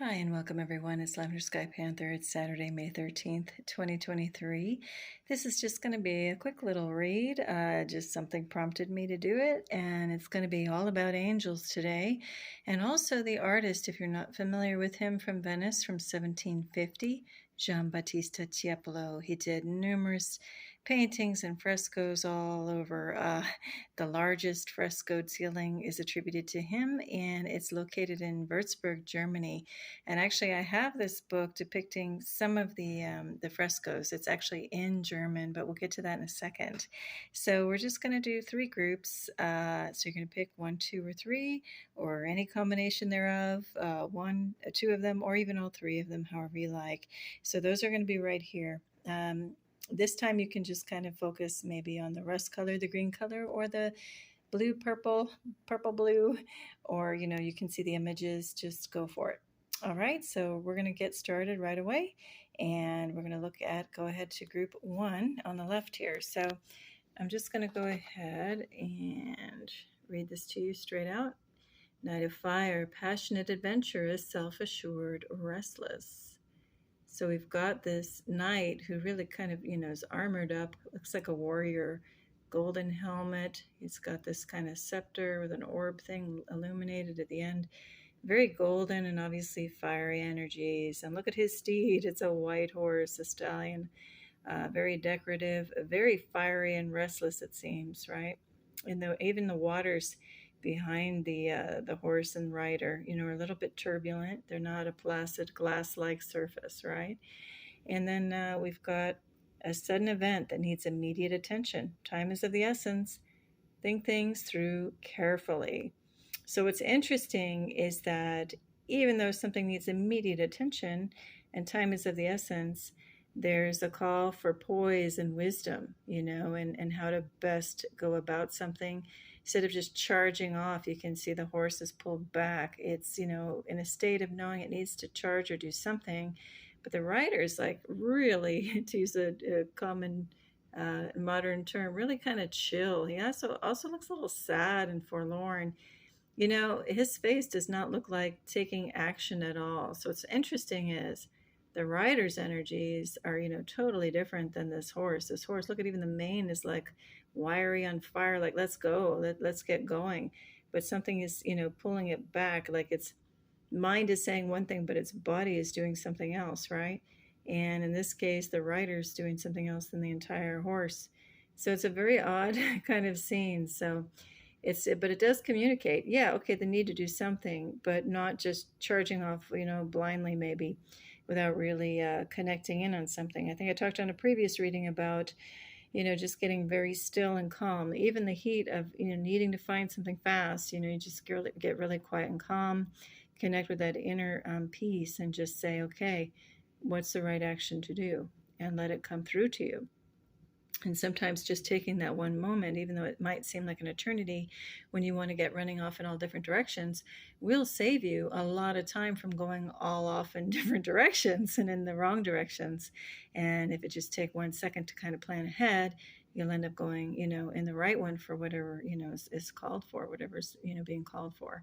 Hi and welcome everyone. It's Lavender Sky Panther. It's Saturday, May 13th, 2023. This is just going to be a quick little read. Just something prompted me to do it, and it's going to be all about angels today. And also the artist, if you're not familiar with him, from Venice from 1750, Giambattista Tiepolo. He did numerous paintings and frescoes all over. The largest frescoed ceiling is attributed to him, and it's located in Wurzburg, Germany. And actually, I have this book depicting some of the frescoes. It's actually in German, but we'll get to that in a second. So we're just going to do three groups. So you're going to pick one, two, or three, or any combination thereof, one, two of them, or even all three of them, however you like. So those are going to be right here. This time you can just kind of focus maybe on the rust color, the green color, or the blue, purple, purple, blue, or you can see the images. Just go for it. All right, so we're going to get started right away, and we're going to go ahead to group one on the left here. So I'm just going to go ahead and read this to you straight out. Knight of Fire, passionate adventurous, self-assured, restless. So we've got this knight who really kind of, is armored up, looks like a warrior, golden helmet. He's got this kind of scepter with an orb thing illuminated at the end. Very golden and obviously fiery energies. And look at his steed. It's a white horse, a stallion. Very decorative, very fiery and restless, it seems, right? And even the waters behind the horse and rider, are a little bit turbulent. They're not a placid glass-like surface, right? And then we've got a sudden event that needs immediate attention. Time is of the essence. Think things through carefully. So what's interesting is that even though something needs immediate attention and time is of the essence, there's a call for poise and wisdom, and how to best go about something. Instead of just charging off, you can see the horse is pulled back. It's, in a state of knowing it needs to charge or do something. But the rider's like really, to use a common modern term, really kind of chill. He also looks a little sad and forlorn. His face does not look like taking action at all. So what's interesting is the rider's energies are, totally different than this horse. This horse, look at even the mane is like wiry on fire, like let's go, let's get going. But something is, pulling it back, like its mind is saying one thing, but its body is doing something else, right? And in this case, the rider's doing something else than the entire horse. So it's a very odd kind of scene. So but it does communicate, yeah, okay, the need to do something, but not just charging off, blindly maybe without really connecting in on something. I think I talked on a previous reading about, just getting very still and calm. Even the heat of, needing to find something fast, you just get really quiet and calm, connect with that inner peace and just say, okay, what's the right action to do? And let it come through to you. And sometimes just taking that one moment, even though it might seem like an eternity, when you want to get running off in all different directions, will save you a lot of time from going all off in different directions and in the wrong directions. And if it just take 1 second to kind of plan ahead, you'll end up going, in the right one for whatever, is called for, whatever's, being called for.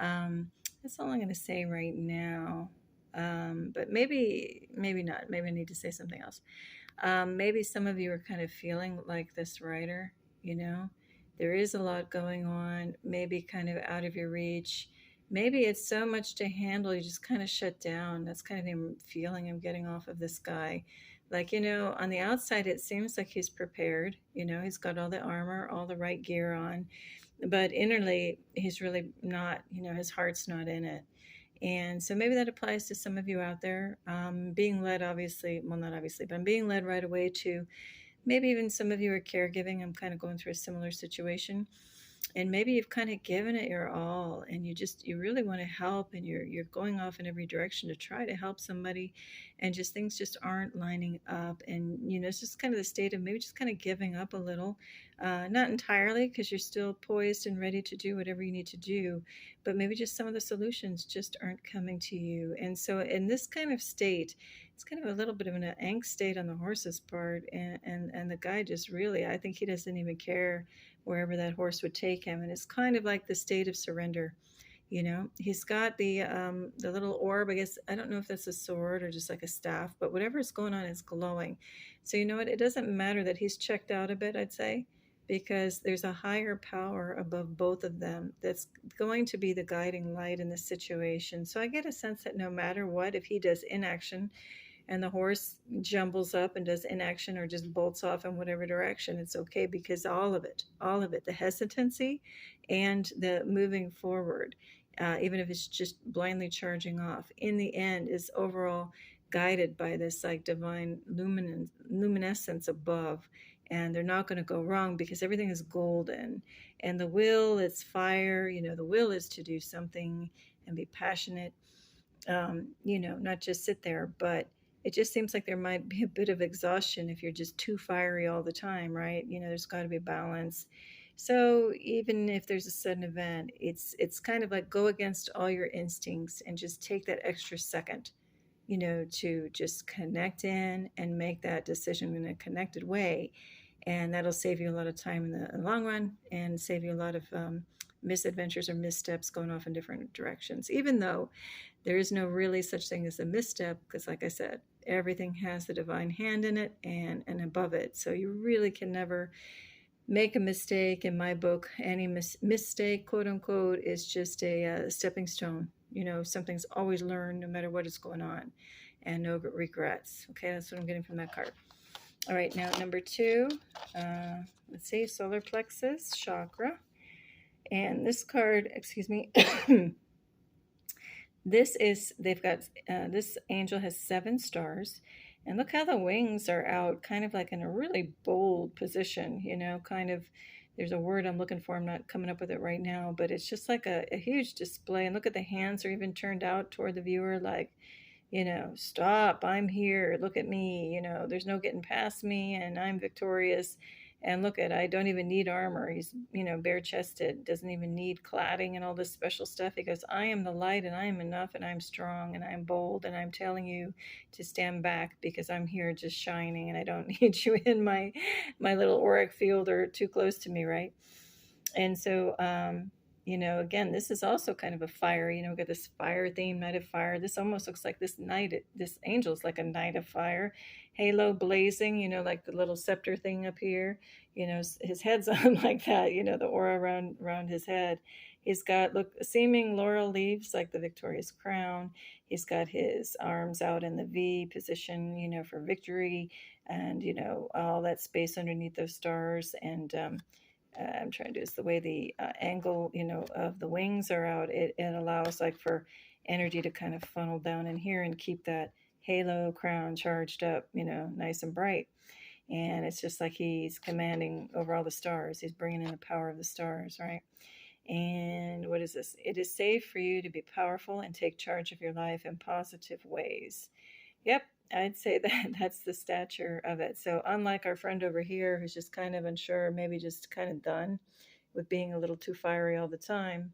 That's all I'm going to say right now. But maybe not. Maybe I need to say something else. Maybe some of you are kind of feeling like this writer, there is a lot going on, maybe kind of out of your reach. Maybe it's so much to handle, you just kind of shut down. That's kind of the feeling I'm getting off of this guy. Like, on the outside, it seems like he's prepared, he's got all the armor, all the right gear on, but innerly, he's really not, his heart's not in it. And so maybe that applies to some of you out there, being led, obviously, well, not obviously, but I'm being led right away to maybe even some of you are caregiving. I'm kind of going through a similar situation. And maybe you've kind of given it your all and you really want to help, and you're going off in every direction to try to help somebody, and just things just aren't lining up. And, it's just kind of the state of maybe just kind of giving up a little, not entirely, because you're still poised and ready to do whatever you need to do, but maybe just some of the solutions just aren't coming to you. And so in this kind of state, it's kind of a little bit of an angst state on the horse's part. And the guy just really, I think he doesn't even care wherever that horse would take him. And it's kind of like the state of surrender. You know, he's got the little orb. I guess I don't know if that's a sword or just like a staff, but whatever is going on is glowing. So you know what? It doesn't matter that he's checked out a bit, I'd say, because there's a higher power above both of them that's going to be the guiding light in this situation. So I get a sense that no matter what, if he does inaction and the horse jumbles up and does inaction or just bolts off in whatever direction, it's okay, because all of it, the hesitancy and the moving forward, even if it's just blindly charging off, in the end is overall guided by this like divine luminescence above. And they're not going to go wrong because everything is golden. And the will, it's fire. You know, the will is to do something and be passionate, you know, not just sit there. But it just seems like there might be a bit of exhaustion if you're just too fiery all the time, right? You know, there's got to be balance. So even if there's a sudden event, it's kind of like go against all your instincts and just take that extra second, you know, to just connect in and make that decision in a connected way. And that'll save you a lot of time in the long run and save you a lot of misadventures or missteps going off in different directions, even though there is no really such thing as a misstep, because like I said, everything has the divine hand in it and above it. So you really can never make a mistake. In my book, any mistake, quote unquote, is just a stepping stone. You know, something's always learned no matter what is going on, and no regrets. Okay, that's what I'm getting from that card. All right, now number 2, let's see, solar plexus chakra. And this card, excuse me, this is, they've got, this angel has 7 stars. And look how the wings are out, kind of like in a really bold position, you know, kind of, there's a word I'm looking for. I'm not coming up with it right now, but it's just like a huge display. And look at the hands are even turned out toward the viewer, like, you know, stop, I'm here, look at me, you know, there's no getting past me, and I'm victorious. And look at, I don't even need armor. He's, you know, bare chested, doesn't even need cladding and all this special stuff. He goes, I am the light, and I am enough, and I'm strong, and I'm bold, and I'm telling you to stand back because I'm here just shining, and I don't need you in my little auric field or too close to me, right? And so, you know, again, this is also kind of a fire. You know, we've got this fire theme, night of fire. This almost looks like this angel is like a night of fire, halo blazing, you know, like the little scepter thing up here. You know, his head's on like that, you know, the aura around his head. He's got, look, seeming laurel leaves like the victorious crown. He's got his arms out in the V position, you know, for victory, and, you know, all that space underneath those stars. And, I'm trying to do this the way the angle, you know, of the wings are out. It allows like for energy to kind of funnel down in here and keep that halo crown charged up, you know, nice and bright. And it's just like he's commanding over all the stars. He's bringing in the power of the stars, right? And what is this? It is safe for you to be powerful and take charge of your life in positive ways. Yep, I'd say that that's the stature of it. So unlike our friend over here who's just kind of unsure, maybe just kind of done with being a little too fiery all the time,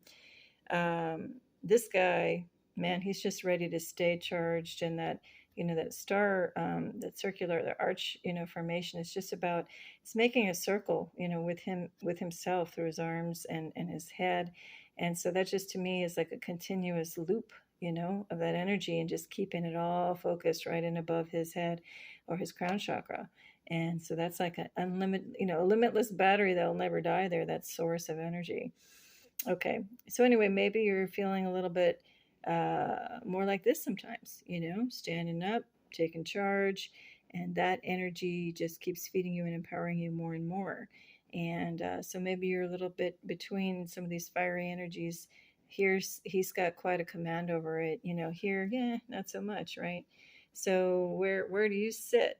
this guy, man, he's just ready to stay charged. And that, you know, that star, that circular, the arch, you know, formation is just about, it's making a circle, you know, with himself through his arms and his head. And so that just to me is like a continuous loop, you know, of that energy, and just keeping it all focused right in above his head or his crown chakra. And so that's like an unlimited, you know, a limitless battery that'll never die there, that source of energy. Okay. So anyway, maybe you're feeling a little bit more like this sometimes, you know, standing up, taking charge, and that energy just keeps feeding you and empowering you more and more. And so maybe you're a little bit between some of these fiery energies. He's got quite a command over it, you know. Here, yeah, not so much, right? So where do you sit?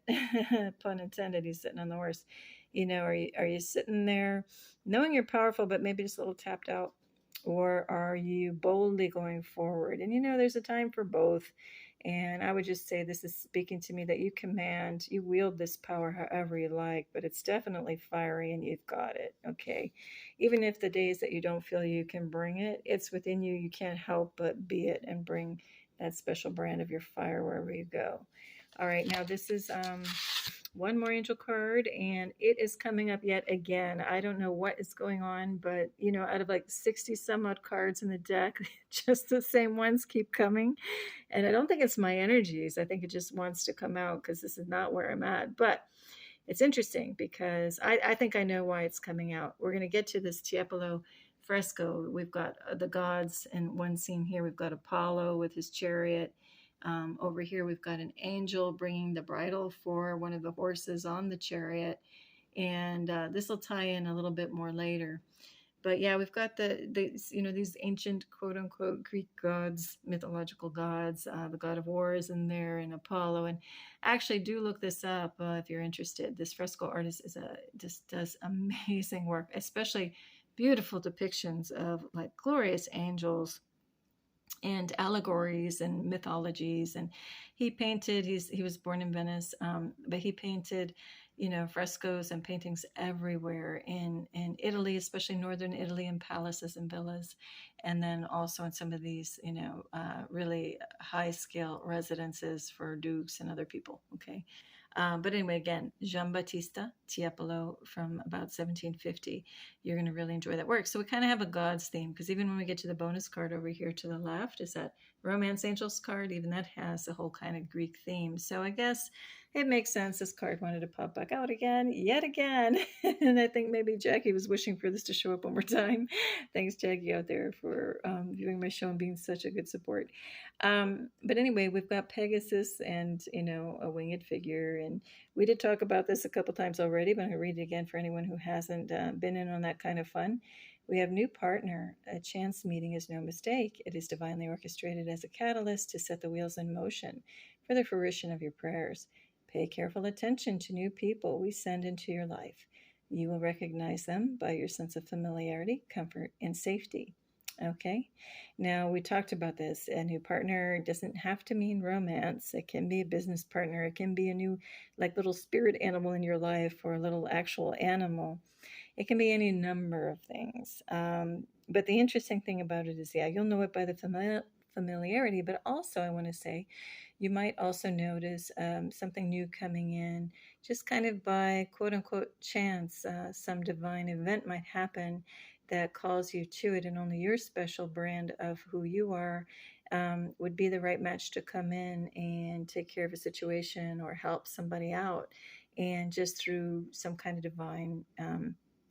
Pun intended. He's sitting on the horse. You know, are you sitting there knowing you're powerful, but maybe just a little tapped out? Or are you boldly going forward? And you know, there's a time for both. And I would just say this is speaking to me that you command, you wield this power however you like, but it's definitely fiery and you've got it, okay? Even if the days that you don't feel you can bring it, it's within you. You can't help but be it and bring that special brand of your fire wherever you go. All right, now this is one more angel card, and it is coming up yet again. I don't know what is going on, but out of like 60 some odd cards in the deck, just the same ones keep coming. And I don't think it's my energies. I think it just wants to come out because this is not where I'm at. But it's interesting because I think I know why it's coming out. We're going to get to this Tiepolo fresco. We've got the gods in one scene here. We've got Apollo with his chariot. Over here, we've got an angel bringing the bridle for one of the horses on the chariot. And this will tie in a little bit more later. But yeah, we've got these ancient quote unquote Greek gods, mythological gods. The god of war is in there, and Apollo. And actually, do look this up if you're interested. This fresco artist just does amazing work, especially beautiful depictions of like glorious angels and allegories and mythologies. And he was born in Venice, but he painted frescoes and paintings everywhere in Italy, especially northern Italy, in palaces and villas, and then also in some of these really high scale residences for dukes and other people. Okay. But anyway, again, Giambattista Tiepolo from about 1750. You're going to really enjoy that work. So we kind of have a God's theme, because even when we get to the bonus card over here to the left is that Romance Angels card. Even that has a whole kind of Greek theme. So I guess it makes sense this card wanted to pop back out again, yet again. And I think maybe Jackie was wishing for this to show up one more time. Thanks, Jackie, out there for viewing my show and being such a good support. But anyway, we've got Pegasus and, a winged figure. And we did talk about this a couple times already, but I'm going to read it again for anyone who hasn't been in on that kind of fun. We have new partner. A chance meeting is no mistake. It is divinely orchestrated as a catalyst to set the wheels in motion for the fruition of your prayers. Pay careful attention to new people we send into your life. You will recognize them by your sense of familiarity, comfort, and safety. Okay, now we talked about this. A new partner doesn't have to mean romance. It can be a business partner. It can be a new, like, little spirit animal in your life, or a little actual animal. It can be any number of things. But the interesting thing about it is, yeah, you'll know it by the familiarity, but also I want to say you might also notice something new coming in just kind of by quote unquote chance. Some divine event might happen that calls you to it, and only your special brand of who you are would be the right match to come in and take care of a situation or help somebody out. And just through some kind of divine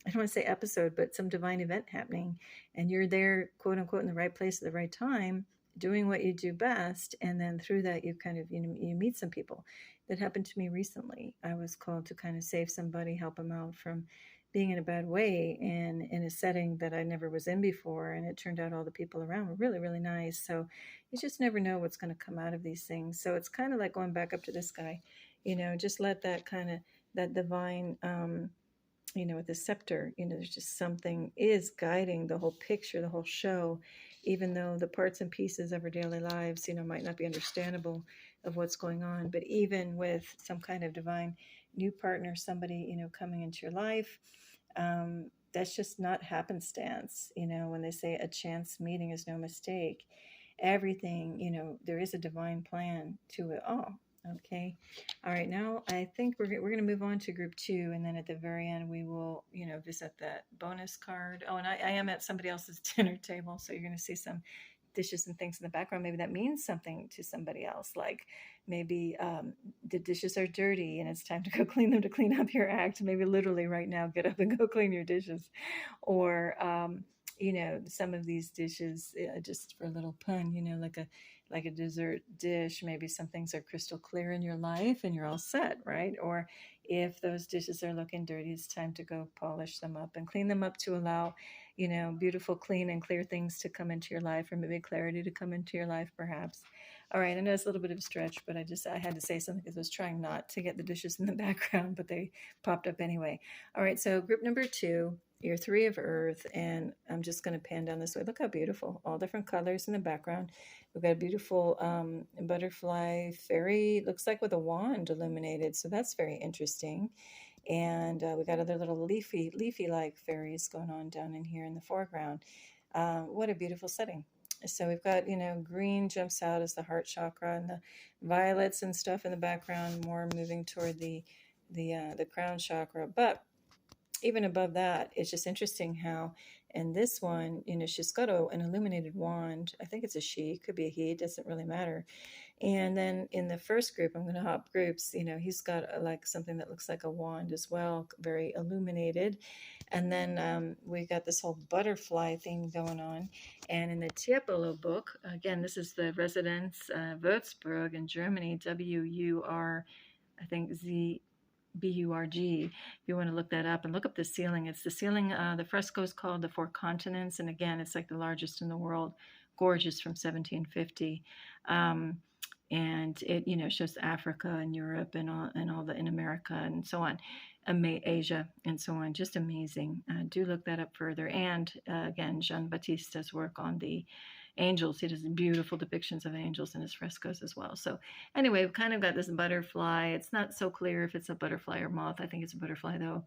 I don't want to say episode, but some divine event happening, and you're there, quote unquote, in the right place at the right time, doing what you do best. And then through that, you kind of, you meet some people. That happened to me recently. I was called to kind of save somebody, help them out from being in a bad way, and in a setting that I never was in before. And it turned out all the people around were really, really nice. So you just never know what's going to come out of these things. So it's kind of like going back up to this guy, just let that kind of, that divine, with the scepter, there's just something is guiding the whole picture, the whole show, even though the parts and pieces of our daily lives, might not be understandable of what's going on. But even with some kind of divine new partner, somebody, coming into your life, that's just not happenstance. When they say a chance meeting is no mistake, everything, there is a divine plan to it all. Okay. All right. Now I think we're going to move on to group 2. And then at the very end, we will, visit that bonus card. Oh, and I am at somebody else's dinner table. So you're going to see some dishes and things in the background. Maybe that means something to somebody else. Like maybe the dishes are dirty and it's time to go clean them, to clean up your act. Maybe literally right now, get up and go clean your dishes. Or, some of these dishes, just for a little pun, like a dessert dish, maybe some things are crystal clear in your life and you're all set, right? Or if those dishes are looking dirty, it's time to go polish them up and clean them up to allow, beautiful, clean and clear things to come into your life, or maybe clarity to come into your life, perhaps. All right, I know it's a little bit of a stretch, but I had to say something because I was trying not to get the dishes in the background, but they popped up anyway. All right, so group number 2, your 3 of earth, and I'm just going to pan down this way. Look how beautiful, all different colors in the background. We've got a beautiful butterfly fairy, looks like with a wand illuminated, so that's very interesting. And we got other little leafy-like fairies going on down in here in the foreground. What a beautiful setting. So we've got, green jumps out as the heart chakra, and the violets and stuff in the background, more moving toward the the crown chakra. But even above that, it's just interesting how in this one, she's got an illuminated wand. I think it's a she, could be a he, it doesn't really matter. And then in the first group, I'm going to hop groups, he's got like something that looks like a wand as well, very illuminated. And then we got this whole butterfly thing going on. And in the Tiepolo book, again, this is the Residenz, Wurzburg in Germany, W-U-R, I think Z-B-U-R-G. If you want to look that up and look up the ceiling, it's the ceiling, the fresco is called the Four Continents. And again, it's like the largest in the world, gorgeous, from 1750. And it shows Africa and Europe and all the in America and so on, Asia and so on. Just amazing. Do look that up further. And again, Giambattista's work on the angels. He does beautiful depictions of angels in his frescoes as well. So anyway, we've kind of got this butterfly. It's not so clear if it's a butterfly or moth. I think it's a butterfly though.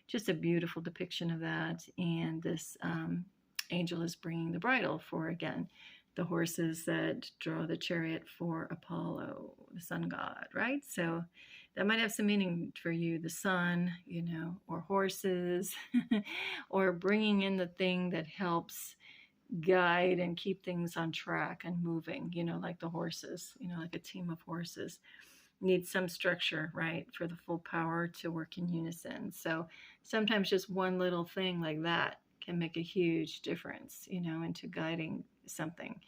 Just a beautiful depiction of that. And this angel is bringing the bridle for, again, the horses that draw the chariot for Apollo, the sun god, right? So that might have some meaning for you, the sun, or horses, or bringing in the thing that helps guide and keep things on track and moving, like the horses, like a team of horses need some structure, right, for the full power to work in unison. So sometimes just one little thing like that can make a huge difference, into guiding something.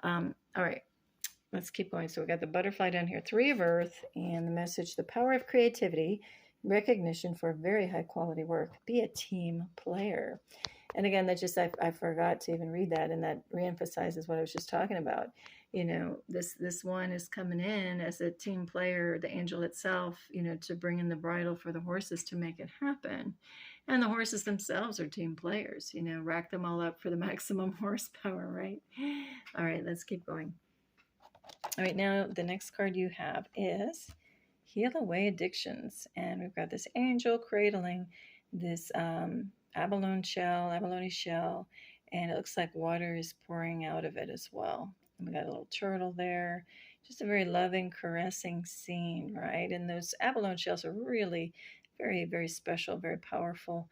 All right, let's keep going. So we got the butterfly down here, 3 of Earth, and the message: the power of creativity, recognition for very high quality work. Be a team player. And again, that just, I forgot to even read that, and that reemphasizes what I was just talking about. This one is coming in as a team player, the angel itself, to bring in the bridle for the horses to make it happen. And the horses themselves are team players, rack them all up for the maximum horsepower, right? All right, let's keep going. All right, now the next card you have is Heal Away Addictions. And we've got this angel cradling this abalone shell, and it looks like water is pouring out of it as well. And we got a little turtle there. Just a very loving, caressing scene, right? And those abalone shells are really very, very special, very powerful,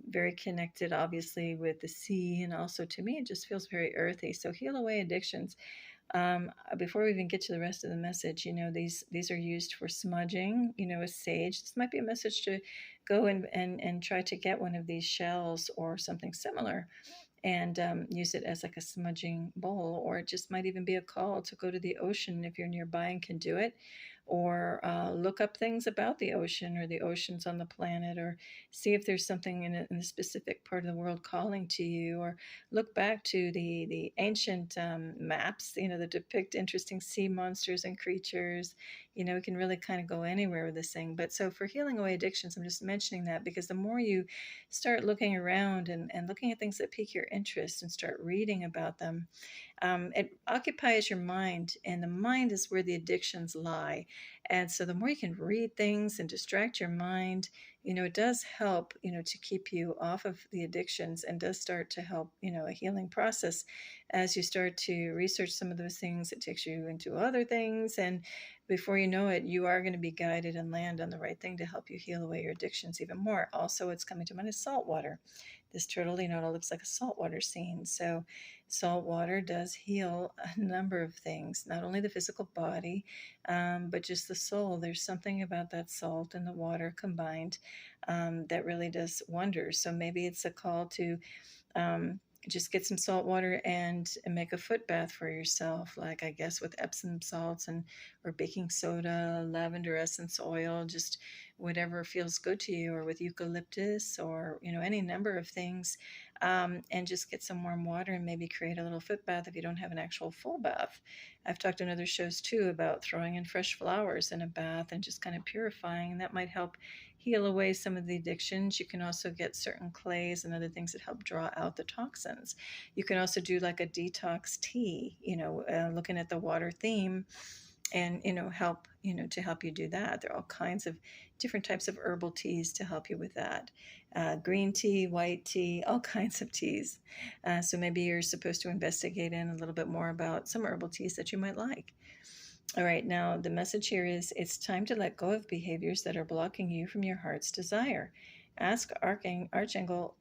very connected, obviously, with the sea. And also, to me, it just feels very earthy. So heal away addictions. Before we even get to the rest of the message, these are used for smudging, with sage. This might be a message to go and try to get one of these shells or something similar and use it as like a smudging bowl, or it just might even be a call to go to the ocean if you're nearby and can do it, or look up things about the ocean or the oceans on the planet, or see if there's something in a specific part of the world calling to you, or look back to the ancient maps, that depict interesting sea monsters and creatures. We can really kind of go anywhere with this thing. But so for healing away addictions, I'm just mentioning that because the more you start looking around and looking at things that pique your interest and start reading about them, it occupies your mind, and the mind is where the addictions lie. And so the more you can read things and distract your mind, it does help, to keep you off of the addictions, and does start to help, a healing process. As you start to research some of those things, it takes you into other things. And before you know it, you are going to be guided and land on the right thing to help you heal away your addictions even more. Also, what's coming to mind is salt water. This turtle, it looks like a saltwater scene. So salt water does heal a number of things, not only the physical body, but just the soul. There's something about that salt and the water combined that really does wonders. So maybe it's a call to just get some salt water and make a foot bath for yourself, like I guess with Epsom salts or baking soda, lavender essence oil, just whatever feels good to you, or with eucalyptus, or any number of things, and just get some warm water and maybe create a little foot bath if you don't have an actual full bath. I've talked in other shows too about throwing in fresh flowers in a bath and just kind of purifying, and that might help heal away some of the addictions. You can also get certain clays and other things that help draw out the toxins. You can also do like a detox tea, looking at the water theme, and help to help you do that. There are all kinds of different types of herbal teas to help you with that. Green tea, white tea, all kinds of teas. So maybe you're supposed to investigate in a little bit more about some herbal teas that you might like. All right, now the message here is it's time to let go of behaviors that are blocking you from your heart's desire. Ask Archangel,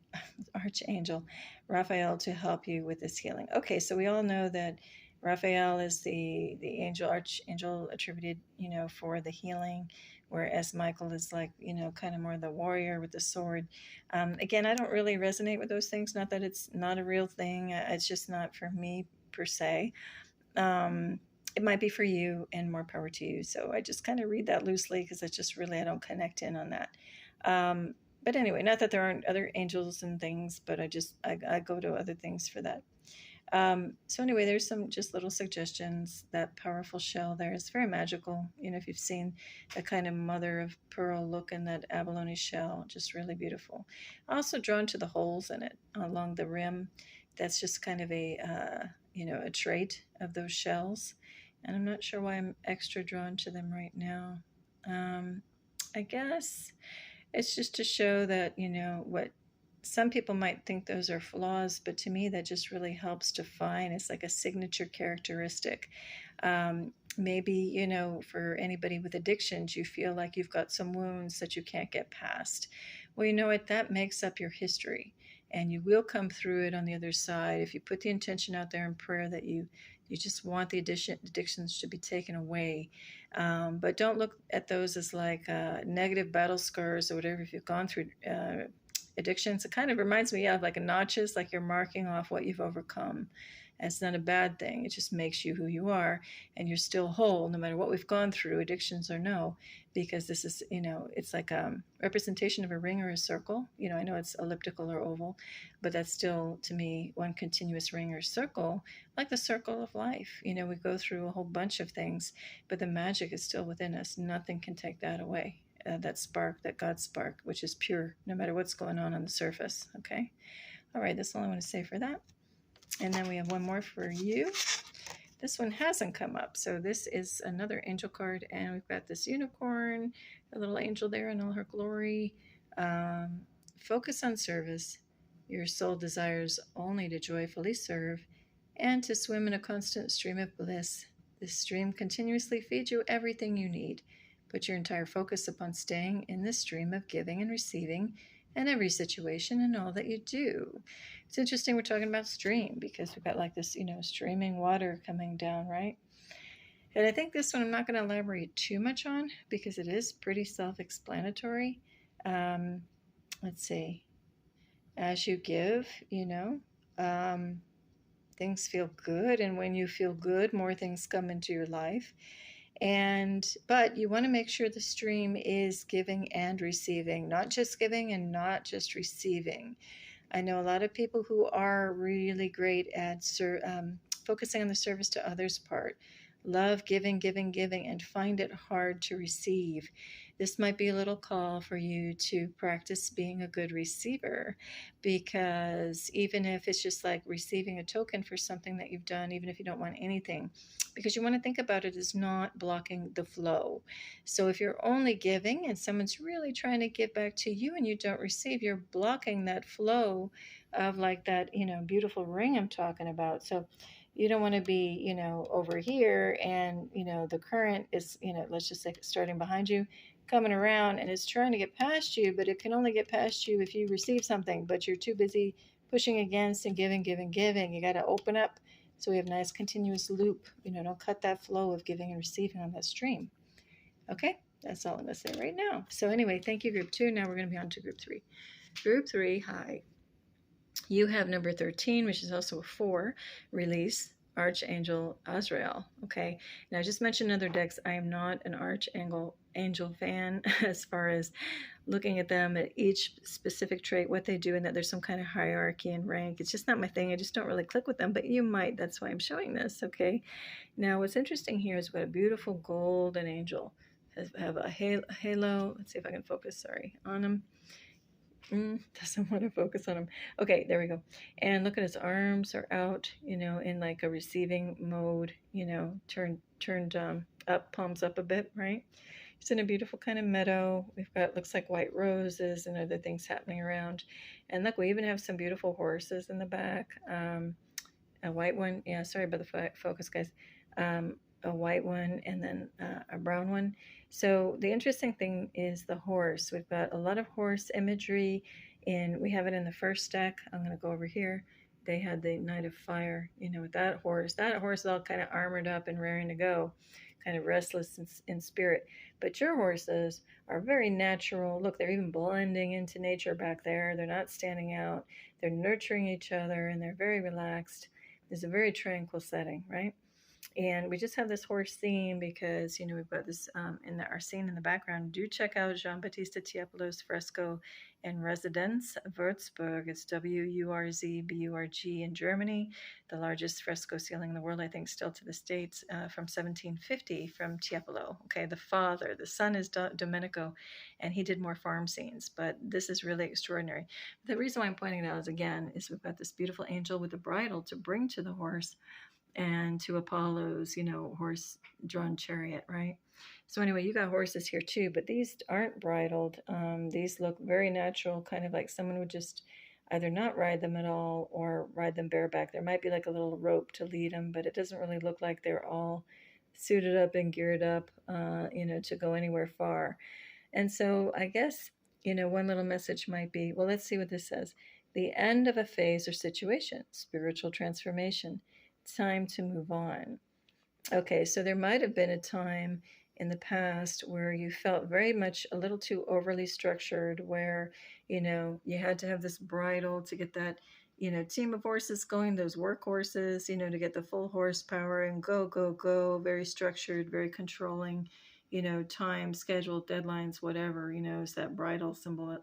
Archangel Raphael to help you with this healing. Okay, so we all know that Raphael is the archangel attributed, for the healing, whereas Michael is like, kind of more the warrior with the sword. Again, I don't really resonate with those things. Not that it's not a real thing. It's just not for me per se. It might be for you, and more power to you. So I just kind of read that loosely because it's just really, I don't connect in on that. But anyway, not that there aren't other angels and things, but I go to other things for that. So anyway, there's some just little suggestions. That powerful shell there is very magical. If you've seen the kind of mother of pearl look in that abalone shell, just really beautiful. Also drawn to the holes in it along the rim. That's just kind of a trait of those shells. And I'm not sure why I'm extra drawn to them right now. I guess it's just to show that, what some people might think those are flaws, but to me, that just really helps define. It's like a signature characteristic. Maybe, for anybody with addictions, you feel like you've got some wounds that you can't get past. Well, you know what? That makes up your history, and you will come through it on the other side if you put the intention out there in prayer that you just want the addictions to be taken away. But don't look at those as like negative battle scars or whatever. If you've gone through addictions, it kind of reminds me of like a notches, like you're marking off what you've overcome. And it's not a bad thing. It just makes you who you are, and you're still whole no matter what we've gone through, addictions or no, because this is, it's like a representation of a ring or a circle. I know it's elliptical or oval, but that's still, to me, one continuous ring or circle, like the circle of life. We go through a whole bunch of things, but the magic is still within us. Nothing can take that away. That spark, that God spark, which is pure, no matter what's going on the surface. Okay. All right. That's all I want to say for that. And then we have one more for you. This one hasn't come up. So this is another angel card, and we've got this unicorn, a little angel there in all her glory. Focus on service. Your soul desires only to joyfully serve and to swim in a constant stream of bliss. This stream continuously feeds you everything you need. Put your entire focus upon staying in this stream of giving and receiving in every situation and all that you do. It's interesting we're talking about stream because we've got like this, streaming water coming down, right? And I think this one I'm not going to elaborate too much on because it is pretty self-explanatory. Let's see. As you give, things feel good, and when you feel good, more things come into your life. But you want to make sure the stream is giving and receiving, not just giving and not just receiving. I know a lot of people who are really great at focusing on the service to others part, love giving, giving, giving, and find it hard to receive. This might be a little call for you to practice being a good receiver, because even if it's just like receiving a token for something that you've done, even if you don't want anything, because you want to think about it as not blocking the flow. So if you're only giving and someone's really trying to give back to you and you don't receive, you're blocking that flow of like that, beautiful ring I'm talking about. So you don't want to be, over here and, the current is, let's just say starting behind you, coming around, and it's trying to get past you, but it can only get past you if you receive something, but you're too busy pushing against and giving, giving, giving. You got to open up so we have a nice continuous loop. Don't cut that flow of giving and receiving on that stream. Okay, that's all I'm going to say right now. So anyway, thank you, group 2. Now we're going to be on to group 3. Group 3, hi. You have number 13, which is also a 4, release, Archangel Azrael. Okay, now I just mentioned other decks. I am not an Archangel fan as far as looking at them at each specific trait, what they do, and that there's some kind of hierarchy and rank. It's just not my thing. I just don't really click with them, but you might. That's why I'm showing this. Okay, now what's interesting here is what a beautiful golden angel have a halo. Let's see if I can focus, sorry, on him. Doesn't want to focus on him. Okay, there we go. And look at his arms are out, in like a receiving mode, turned up, palms up a bit, right? It's in a beautiful kind of meadow. We've got, looks like white roses and other things happening around. And look, we even have some beautiful horses in the back. A white one. Yeah, sorry about the focus, guys. a white one, and then a brown one. So the interesting thing is the horse. We've got a lot of horse imagery, and we have it in the first stack. I'm going to go over here. They had the Knight of Fire, with that horse. That horse is all kind of armored up and raring to go, kind of restless in spirit. But your horses are very natural. Look, they're even blending into nature back there. They're not standing out. They're nurturing each other, and they're very relaxed. It's a very tranquil setting, right? And we just have this horse theme because, we've got this our scene in the background. Do check out Giambattista Tiepolo's fresco in Residenz, Wurzburg. It's Wurzburg in Germany, the largest fresco ceiling in the world, I think, still to this date, from 1750 from Tiepolo. Okay, the father, the son is Domenico, and he did more farm scenes, but this is really extraordinary. The reason why I'm pointing it out is we've got this beautiful angel with a bridle to bring to the horse, and to Apollo's, horse-drawn chariot, right? So anyway, you got horses here too, but these aren't bridled. These look very natural, kind of like someone would just either not ride them at all or ride them bareback. There might be like a little rope to lead them, but it doesn't really look like they're all suited up and geared up, to go anywhere far. And so I guess, one little message might be, well, let's see what this says. The end of a phase or situation, spiritual transformation, time to move on. Okay, so there might have been a time in the past where you felt very much a little too overly structured, where, you had to have this bridle to get that, team of horses going, those work horses, to get the full horsepower and go, go, go, very structured, very controlling, time, schedule, deadlines, whatever, is that bridal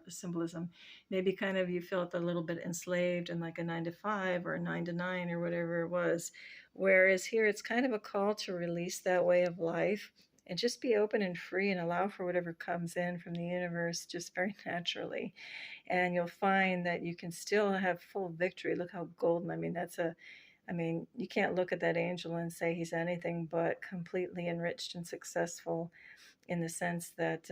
symbolism. Maybe kind of you felt a little bit enslaved in like a 9 to 5 or a 9 to 9 or whatever it was. Whereas here it's kind of a call to release that way of life and just be open and free and allow for whatever comes in from the universe just very naturally. And you'll find that you can still have full victory. Look how golden. You can't look at that angel and say he's anything but completely enriched and successful, in the sense that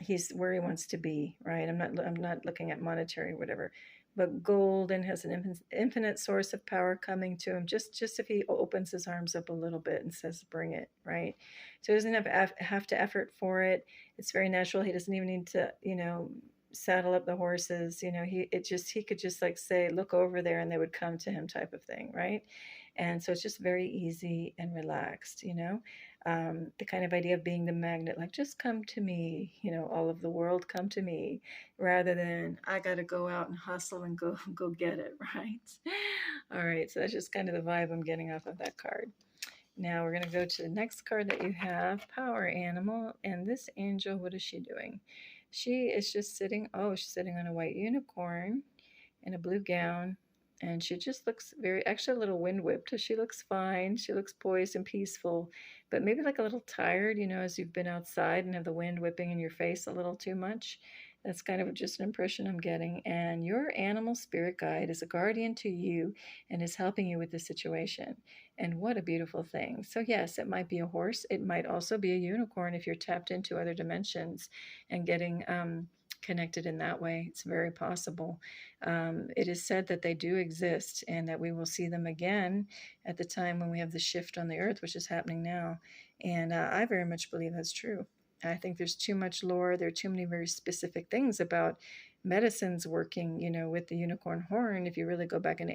he's where he wants to be, right? I'm not looking at monetary or whatever, but golden, has an infinite source of power coming to him. Just if he opens his arms up a little bit and says, "Bring it," right? So he doesn't have to effort for it. It's very natural. He doesn't even need to, saddle up the horses. He could just like say, "Look over there," and they would come to him, type of thing, right? And so it's just very easy and relaxed, the kind of idea of being the magnet, like, just come to me, all of the world, come to me, rather than I got to go out and hustle and go get it, right? All right, so that's just kind of the vibe I'm getting off of that card. Now we're going to go to the next card that you have, Power Animal, and this angel, what is she doing? She is just sitting, she's sitting on a white unicorn in a blue gown, and she just looks actually a little wind whipped. She looks fine. She looks poised and peaceful, but maybe like a little tired, as you've been outside and have the wind whipping in your face a little too much. That's kind of just an impression I'm getting. And your animal spirit guide is a guardian to you and is helping you with the situation. And what a beautiful thing. So yes, it might be a horse. It might also be a unicorn if you're tapped into other dimensions and getting connected in that way. It's very possible. It is said that they do exist and that we will see them again at the time when we have the shift on the earth, which is happening now. And I very much believe that's true. I think there's too much lore. There are too many very specific things about medicines working, with the unicorn horn, if you really go back into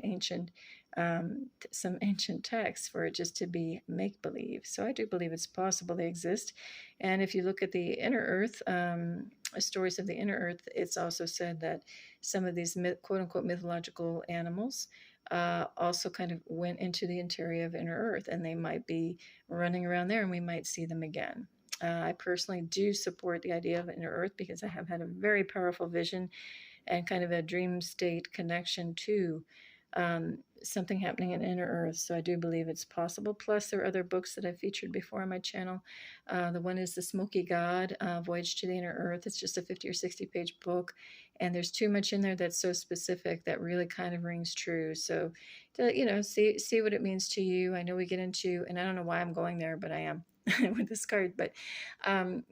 some ancient texts, for it just to be make-believe. So I do believe it's possible they exist. And if you look at the inner earth, stories of the inner earth, it's also said that some of these quote-unquote mythological animals also kind of went into the interior of inner earth, and they might be running around there, and we might see them again. I personally do support the idea of inner earth because I have had a very powerful vision and kind of a dream state connection to something happening in inner earth. So I do believe it's possible. Plus, there are other books that I've featured before on my channel. The one is The Smoky God, Voyage to the Inner Earth. It's just a 50 or 60 page book, and there's too much in there that's so specific that really kind of rings true. So, see what it means to you. I know we get into, and I don't know why I'm going there, but I am. With this card, but some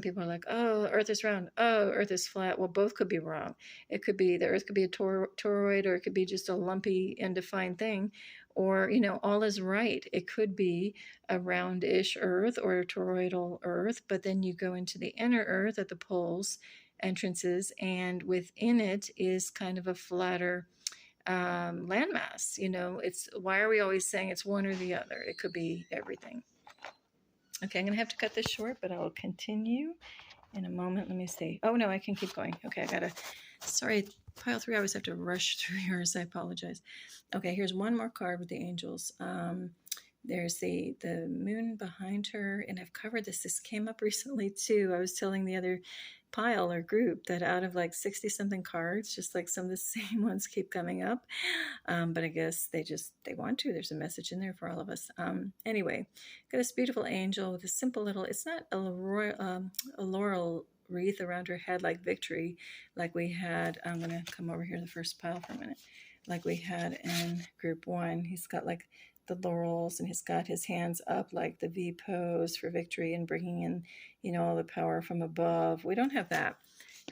people are like, "Oh, Earth is round. Oh, Earth is flat." Well, both could be wrong. It could be the Earth could be a toroid, or it could be just a lumpy, undefined thing, Or, all is right. It could be a roundish earth or a toroidal earth, but then you go into the inner earth at the poles entrances, and within it is kind of a flatter landmass. It's, why are we always saying it's one or the other? It could be everything. Okay, I'm gonna have to cut this short, but I will continue in a moment. Let me see. Oh no, I can keep going. Okay, I gotta, sorry, pile 3, I always have to rush through yours. I apologize. Okay, here's one more card with the angels. There's the moon behind her, and I've covered this. This came up recently too. I was telling the other pile or group that out of like 60 something cards, just like some of the same ones keep coming up. But I guess they want to. There's a message in there for all of us. Anyway, got this beautiful angel with a simple little, it's not a laurel wreath around her head like victory, like we had. I'm going to come over here to the first pile for a minute. Like we had in group 1. He's got like the laurels, and he's got his hands up like the V pose for victory and bringing in, all the power from above. We don't have that.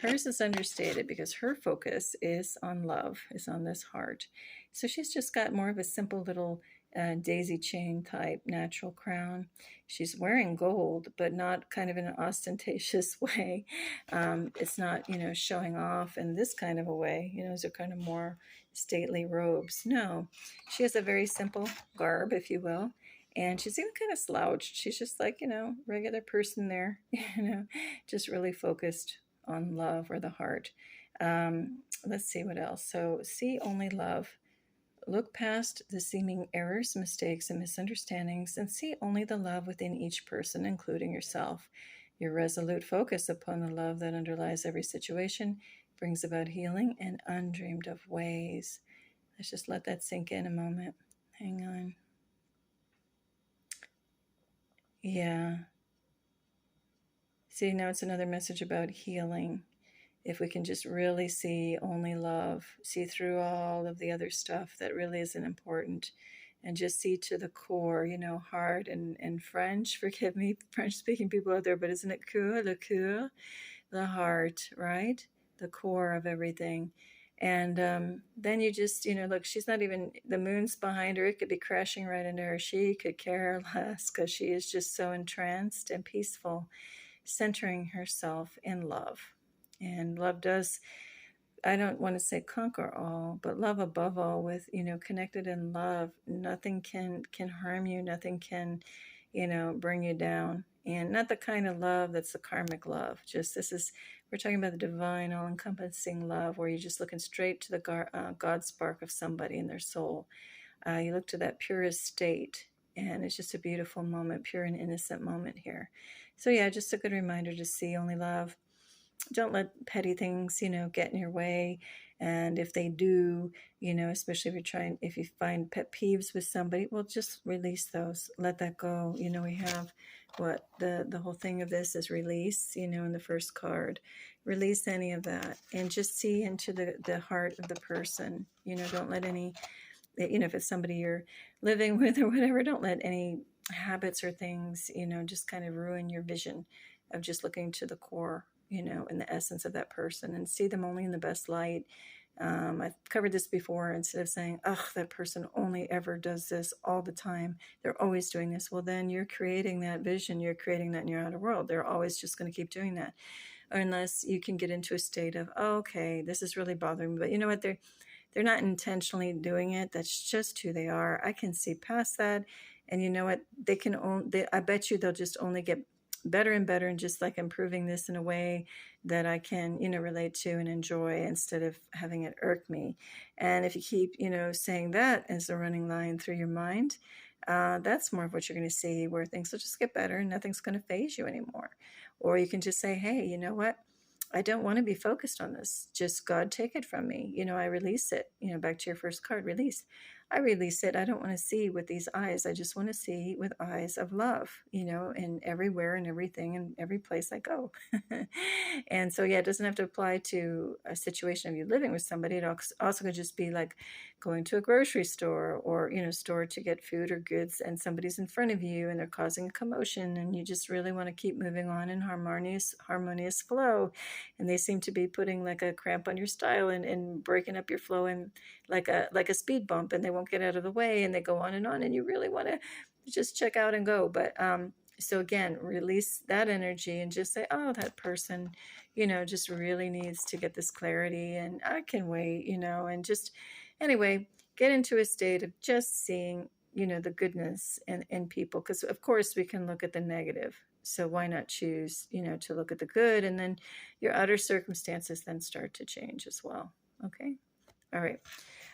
Hers is understated because her focus is on love, is on this heart. So she's just got more of a simple little daisy chain type natural crown. She's wearing gold, but not kind of in an ostentatious way. It's not, showing off in this kind of a way. Those are kind of more stately robes. No, she has a very simple garb, if you will. And she's even kind of slouched. She's just like, regular person there, just really focused on love or the heart. Let's see what else. So see only love. Look past the seeming errors, mistakes, and misunderstandings, and see only the love within each person, including yourself. Your resolute focus upon the love that underlies every situation brings about healing in undreamed of ways. Let's just let that sink in a moment. Hang on. Yeah. See, now it's another message about healing. If we can just really see only love, see through all of the other stuff that really isn't important, and just see to the core, heart and French, forgive me, French-speaking people out there, but isn't it coeur, le coeur, the heart, right? The core of everything. And then you just, look, she's not even, the moon's behind her. It could be crashing right into her. She could care less because she is just so entranced and peaceful, centering herself in love. And love does, I don't want to say conquer all, but love above all. With, connected in love, nothing can harm you. Nothing can, bring you down. And not the kind of love that's the karmic love. Just we're talking about the divine, all-encompassing love, where you're just looking straight to the God spark of somebody in their soul. You look to that purest state, and it's just a beautiful moment, pure and innocent moment here. So yeah, just a good reminder to see only love. Don't let petty things, get in your way. And if they do, especially if you find pet peeves with somebody, well, just release those. Let that go. We have what the whole thing of this is release, in the first card. Release any of that and just see into the heart of the person. Don't let any, if it's somebody you're living with or whatever, don't let any habits or things, just kind of ruin your vision of just looking to the core, in the essence of that person, and see them only in the best light. I've covered this before. Instead of saying, ugh, that person only ever does this all the time, they're always doing this. Well, then you're creating that vision. You're creating that in your outer world. They're always just going to keep doing that. Or unless you can get into a state of, oh, okay, this is really bothering me. But you know what? They're not intentionally doing it. That's just who they are. I can see past that. And you know what? I bet you they'll just only get better and better, and just like improving this in a way that I can, relate to and enjoy, instead of having it irk me. And if you keep, saying that as a running line through your mind, that's more of what you're going to see, where things will just get better and nothing's going to faze you anymore. Or you can just say, hey, you know what? I don't want to be focused on this. Just God, take it from me. I release it. Back to your first card, release. I release it. I don't want to see with these eyes. I just want to see with eyes of love, and everywhere and everything and every place I go. And so, yeah, it doesn't have to apply to a situation of you living with somebody. It also could just be like going to a grocery store or, store to get food or goods, and somebody's in front of you and they're causing a commotion, and you just really want to keep moving on in harmonious flow. And they seem to be putting like a cramp on your style and breaking up your flow, and like a speed bump, and they won't get out of the way, and they go on, and you really want to just check out and go. But so again, release that energy and just say, oh, that person, just really needs to get this clarity, and I can wait, and just anyway, get into a state of just seeing, the goodness in people, because of course we can look at the negative. So why not choose, to look at the good, and then your outer circumstances then start to change as well. Okay. All right.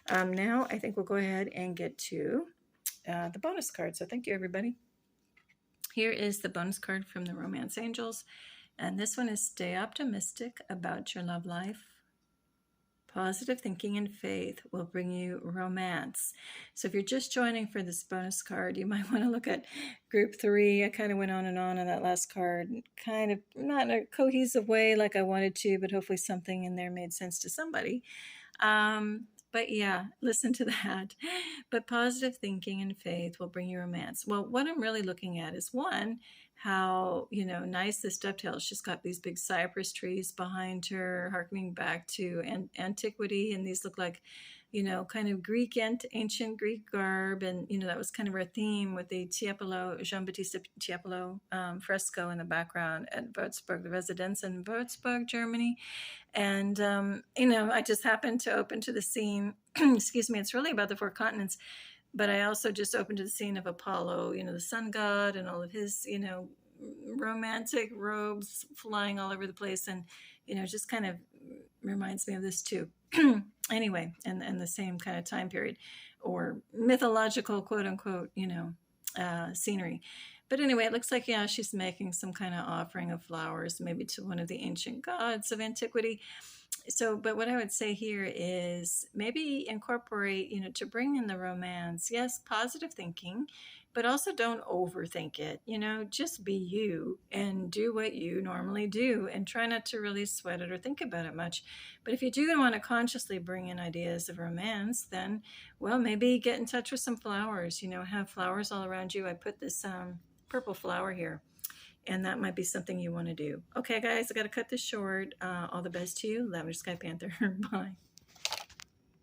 Now I think we'll go ahead and get to the bonus card. So thank you, everybody. Here is the bonus card from the Romance Angels. And this one is stay optimistic about your love life. Positive thinking and faith will bring you romance. So if you're just joining for this bonus card, you might want to look at group 3. I kind of went on that last card, kind of not in a cohesive way like I wanted to, but hopefully something in there made sense to somebody. But yeah, listen to that. But positive thinking and faith will bring you romance. Well, what I'm really looking at is, one, how, nice this dovetail. She's got these big cypress trees behind her, harkening back to antiquity. And these look like, kind of ancient Greek garb. And, that was kind of her theme with the Tiepolo, Giambattista Tiepolo fresco in the background at Wurzburg, the Residenz in Wurzburg, Germany. And, I just happened to open to the scene, excuse me, it's really about the 4 continents, but I also just opened to the scene of Apollo, the sun god, and all of his, romantic robes flying all over the place. And, just kind of reminds me of this too. Anyway, and the same kind of time period, or mythological, quote unquote, scenery. But anyway, it looks like, yeah, she's making some kind of offering of flowers, maybe to one of the ancient gods of antiquity. So, but what I would say here is maybe incorporate, to bring in the romance. Yes, positive thinking, but also don't overthink it. Just be you and do what you normally do, and try not to really sweat it or think about it much. But if you do want to consciously bring in ideas of romance, then, well, maybe get in touch with some flowers, have flowers all around you. I put this purple flower here, and that might be something you want to do. Okay, guys, I got to cut this short. All the best to you. Lavender Sky Panther. Bye.